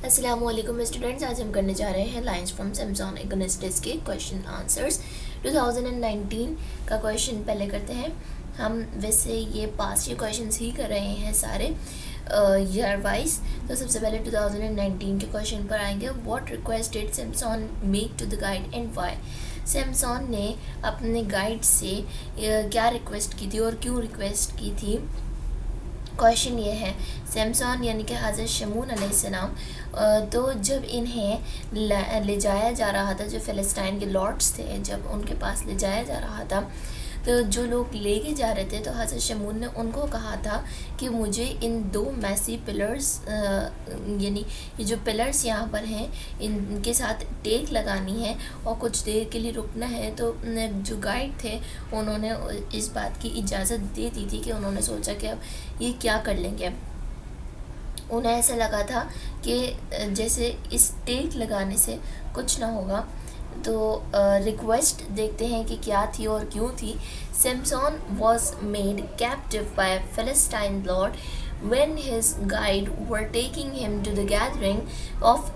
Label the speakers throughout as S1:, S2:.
S1: अस्सलामुअलैकुम स्टूडेंट्स, आज हम करने जा रहे हैं लाइंस फ्रॉम सैमसन इग्निस्टिस के क्वेश्चन आंसर्स। 2019 का क्वेश्चन पहले करते हैं हम। वैसे ये पास ईयर क्वेश्चंस ही कर रहे हैं सारे ईयर वाइज। तो सबसे पहले 2019 के क्वेश्चन पर आएंगे। What request did Samson make to the guide and why? Samson ने अपने गाइड से क्या रिक्वेस्ट की थी और क्यों रिक्वेस्ट की थी? क्वेश्चन ये है, सैमसन यानी कि हज़रत शमून अलैहिस्सलाम तो जब इन्हें ले जाया जा रहा था, जो फ़लस्तीन के लॉर्ड्स थे, जब उनके पास ले जाया जा रहा था, तो जो लोग लेके जा रहे थे, तो हज़रत शमून ने उनको कहा था कि मुझे इन दो मैसी पिलर्स यानी ये जो पिलर्स यहाँ पर हैं इनके साथ टेक लगानी है और कुछ देर के लिए रुकना है। तो जो गाइड थे उन्होंने इस बात की इजाज़त दे दी थी कि उन्होंने सोचा कि अब ये क्या कर लेंगे। उन्हें ऐसा लगा था कि जैसे इस टेक लगाने से कुछ ना होगा। तो रिक्वेस्ट देखते हैं कि क्या थी और क्यों थी। Samson was made captive by Philistine lord when his guide were taking him to the gathering of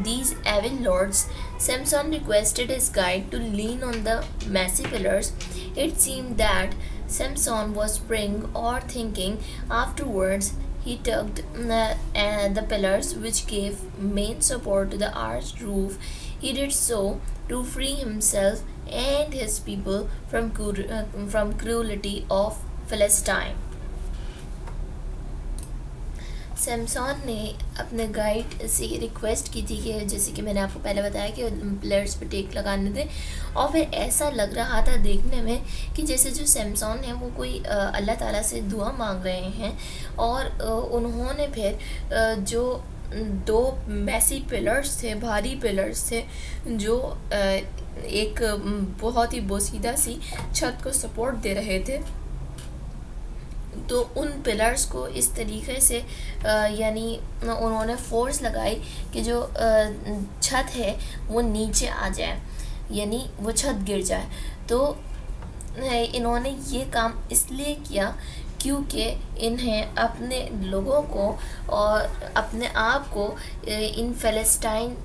S1: these evil lords. Samson requested his guide to lean on the massy pillars. It seemed that Samson was praying or thinking. Afterwards, he tugged the pillars which gave main support to the arched roof. He did so to free himself and his people from cruelty of Philistine. Samson ने अपने guide से request की थी कि जैसे कि मैंने आपको पहले बताया कि पिलर्स पे टेक लगाने दें, और फिर ऐसा लग रहा था देखने में कि जैसे जो सैमसन है वो कोई अल्लाह ताला से दुआ मांग रहे हैं। और उन्होंने फिर जो दो मैसी पिलर्स थे, भारी पिलर्स थे, जो एक बहुत ही बोसीदा सी छत को सपोर्ट दे रहे थे, तो उन पिलर्स को इस तरीके से यानी उन्होंने फोर्स लगाई कि जो छत है वो नीचे आ जाए, यानी वो छत गिर जाए। तो इन्होंने ये काम इसलिए किया क्योंकि इन्हें अपने लोगों को और अपने आप को इन फ़लस्तीन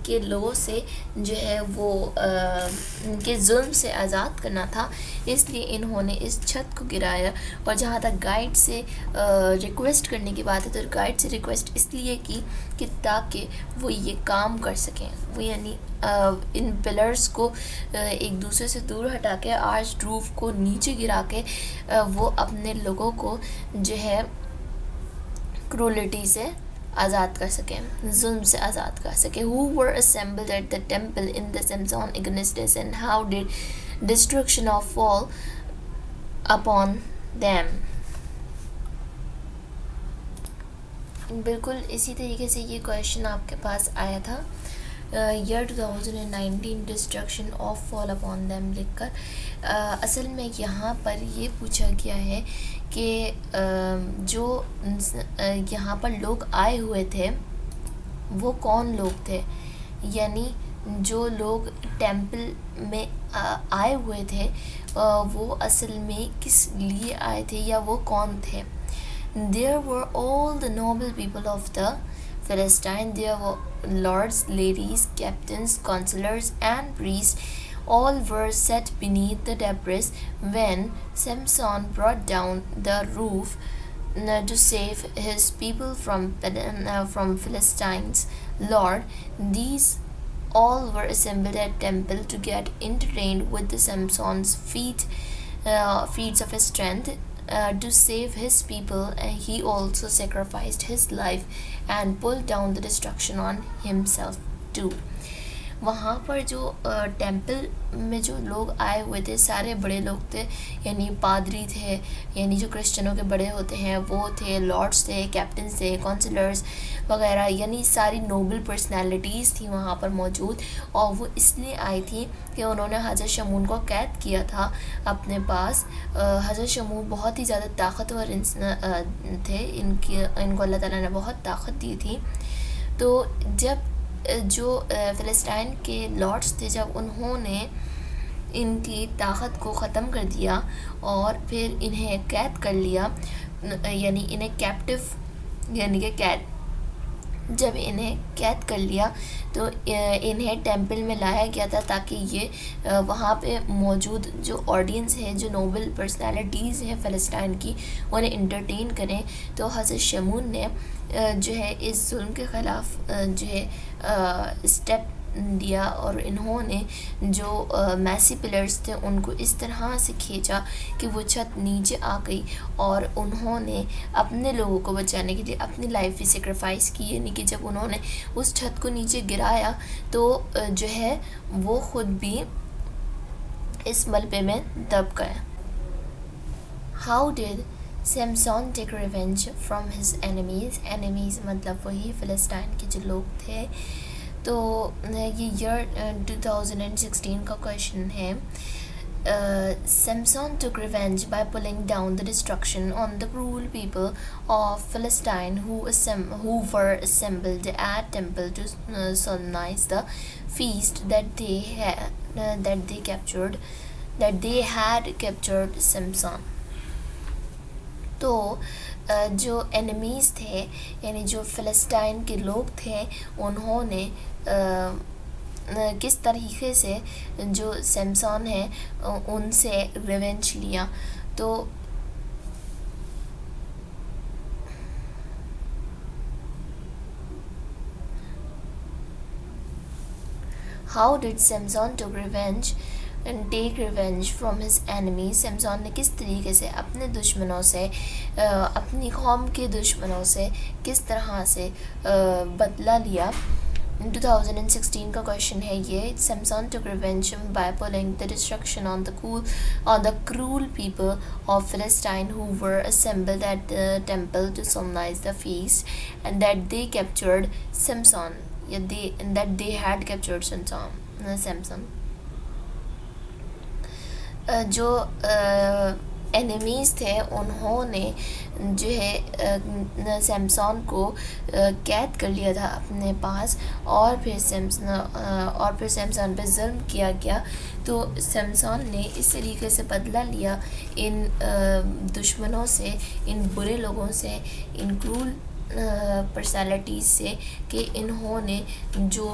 S1: के लोगों से जो है वो के जुल्म से आज़ाद करना था। इसलिए इन्होंने इस छत को गिराया। और जहाँ तक गाइड से रिक्वेस्ट करने की बात है, तो गाइड से रिक्वेस्ट इसलिए की कि ताकि वो ये काम कर सकें, वो यानी इन पिलर्स को एक दूसरे से दूर हटा के आर्च रूफ को नीचे गिरा के वो अपने लोगों को जो है क्रूलिटी से आज़ाद कर सकें, जुल्म से आज़ाद कर सकें। Who were assembled at the temple in the Samson Ignistis and how did destruction of fall upon them? बिल्कुल इसी तरीके से ये क्वेश्चन आपके पास आया था year 2019 destruction of fall upon them लिखकर। असल में यहाँ पर ये पूछा गया है कि जो यहाँ पर लोग आए हुए थे वो कौन लोग थे, यानी जो लोग टेंपल में आए हुए थे वो असल में किस लिए आए थे या वो कौन थे। There were all the noble people of the Philistine. There were lords, ladies, captains, counselors, and priests. All were set beneath the debris when Samson brought down the roof to save his people from Philistines. Lord, these all were assembled at temple to get entertained with the Samson's feats of his strength. To save his people, he also sacrificed his life and pulled down the destruction on himself too. वहाँ पर जो temple में जो लोग आए हुए थे सारे बड़े लोग थे, यानी पादरी थे, यानी जो क्रिश्चियनों के बड़े होते हैं वो थे, लॉर्ड्स थे, कैप्टन्स थे, काउंसलर्स वगैरह, यानी सारी नोबल पर्सनालिटीज़ थी वहाँ पर मौजूद। और वो इसलिए आई थी कि उन्होंने हज़रत शमून को कैद किया था अपने पास। हज़रत शमून बहुत ही ज़्यादा ताकतवर थे, इनको अल्लाह ताला ने बहुत ताकत दी थी। तो जब जो फ़लस्तीन के लॉर्ड्स थे, जब उन्होंने इनकी ताकत को ख़त्म कर दिया और फिर इन्हें कैद कर लिया, यानी इन्हें कैप्टिव यानी कि कैद जब इन्हें कैद कर लिया तो इन्हें टेंपल में लाया गया था ताकि ये वहाँ पे मौजूद जो ऑडियंस है, जो नोबल पर्सनालिटीज़ हैं फ़लस्तीन की, उन्हें इंटरटेन करें। तो हज़रत शमून ने जो है इस जुल्म के ख़िलाफ़ जो है स्टेप दिया और इन्होंने जो मैसी पिलर्स थे उनको इस तरह से खींचा कि वो छत नीचे आ गई और उन्होंने अपने लोगों को बचाने के लिए अपनी लाइफ भी सेक्रीफाइस की। यानी कि जब उन्होंने उस छत को नीचे गिराया तो जो है वो ख़ुद भी इस मलबे में दब गए। How did Samson take revenge from his enemies मतलब वही फ़लस्तीन के जो लोग थे। तो ये ईयर 2016 का क्वेश्चन है। Samson took revenge by pulling down the destruction on the cruel people of Palestine who were assembled at temple to solemnize the feast that they had captured Samson। तो जो एनिमीज़ थे यानी जो फ़लस्तीन के लोग थे उन्होंने किस तरीके से जो सैमसन है उनसे रिवेंज लिया। तो how did Samson to revenge and take revenge from his enemy. Samson ने किस तरीके से अपने दुश्मनों से अपनी कौम के दुश्मनों से किस तरह से बदला लिया। 2016 का क्वेश्चन है ये। Samson took revenge by pulling the destruction on the cruel people of Palestine who were assembled at the temple to solemnize the feast, and that they captured Samson. That they had captured Samson. जो enemies थे उन्होंने जो है सैमसन को कैद कर लिया था अपने पास और फिर सैमसन पे जुल्म किया गया। तो सैमसन ने इस तरीके से बदला लिया इन दुश्मनों से, इन बुरे लोगों से, इन क्रूल पर्सनालिटीज़ से कि इन्होंने जो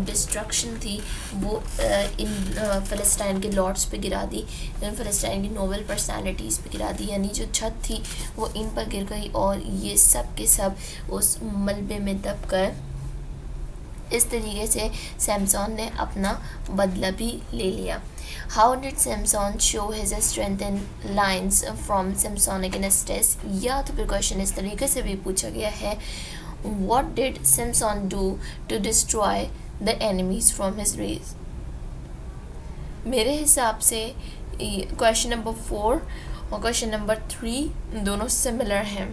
S1: डिस्ट्रक्शन थी वो इन फ़लस्तीन के लॉर्ड्स पे गिरा दी, फ़लस्तीन की नोबल पर्सनालिटीज़ पे गिरा दी। यानी जो छत थी वो इन पर गिर गई और ये सब के सब उस मलबे में दब गए। इस तरीके से सैमसन ने अपना बदला भी ले लिया। How did Samson show his strength in lines from Samsonic instances. या तो फिर क्वेश्चन इस तरीके से भी पूछा गया है, what did Samson do to destroy the enemies from his race. मेरे हिसाब से क्वेश्चन नंबर 4 और क्वेश्चन नंबर 3 दोनों सिमिलर हैं।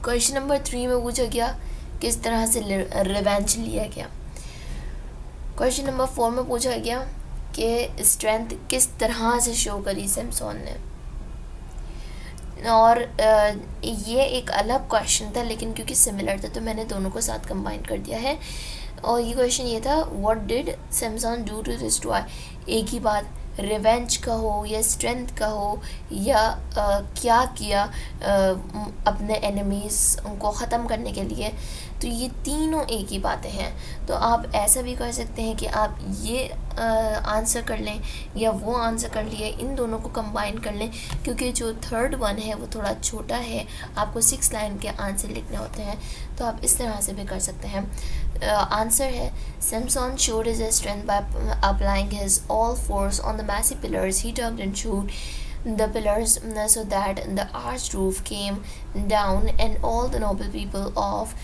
S1: क्वेश्चन नंबर 3 में पूछा गया किस तरह से रिवेंज लिया गया। क्वेश्चन नंबर 4 में पूछा गया कि स्ट्रेंथ किस तरह से शो करी सैमसन ने। और ये एक अलग क्वेश्चन था लेकिन क्योंकि सिमिलर था तो मैंने दोनों को साथ कंबाइन कर दिया है। और ये क्वेश्चन ये था, what did Samson do to destroy. एक ही बात, रिवेंज का हो या स्ट्रेंथ का हो या क्या किया अपने एनिमीज़ को ख़त्म करने के लिए, तो ये तीनों एक ही बातें हैं। तो आप ऐसा भी कर सकते हैं कि आप ये आंसर कर लें या वो आंसर कर लिए, इन दोनों को कंबाइन कर लें क्योंकि जो थर्ड वन है वो थोड़ा छोटा है, आपको 6 लाइन के आंसर लिखने होते हैं। तो आप इस तरह से भी कर सकते हैं। आंसर है, Samson showed his strength by applying his all force on the massive pillars. He tugged and chewed the pillars so that the arched roof came down and all the noble people of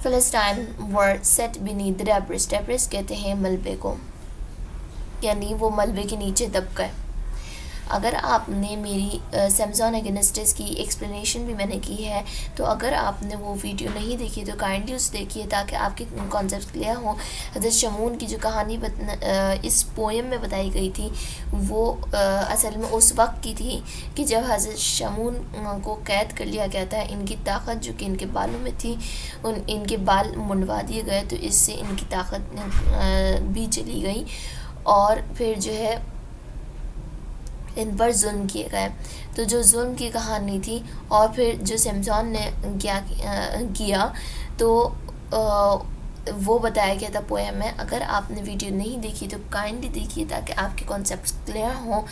S1: Palestine were set beneath the debris. Debris कहते हैं मलबे को, यानी वो मलबे के नीचे दब गए। अगर आपने मेरी सैमसन अगेंस्ट की एक्सप्लेनेशन भी मैंने की है, तो अगर आपने वो वीडियो नहीं देखी तो काइंडली उसे देखिए ताकि आपके कॉन्सेप्ट क्लियर हो। हज़रत शमून की जो कहानी इस पोएम में बताई गई थी वो असल में उस वक्त की थी कि जब हज़रत शमून को कैद कर लिया गया था। इनकी ताकत जो कि इनके बालों में थी, इनके बाल मुंडवा दिए गए तो इससे इनकी ताकत भी चली गई। और फिर जो है इन पर जुल्म किए गए। तो जो जुल्म की कहानी थी और फिर जो सिमसॉन ने किया तो वो बताया गया था पोएम में। अगर आपने वीडियो नहीं देखी तो काइंडली देखिए ताकि आपके कॉन्सेप्ट्स क्लियर हों।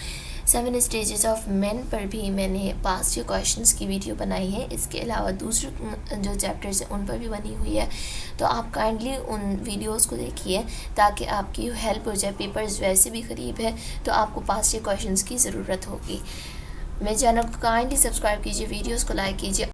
S1: 7 स्टेजेस ऑफ मेन पर भी मैंने पास्ट ईयर क्वेश्चंस की वीडियो बनाई है। इसके अलावा दूसरे जो चैप्टर्स हैं उन पर भी बनी हुई है, तो आप काइंडली उन वीडियोस को देखिए ताकि आपकी हेल्प हो जाए। पेपर्स वैसे भी करीब है तो आपको पास्ट ईयर क्वेश्चंस की ज़रूरत होगी। मेरे चैनल को काइंडली सब्सक्राइब कीजिए, वीडियोज़ को लाइक कीजिए।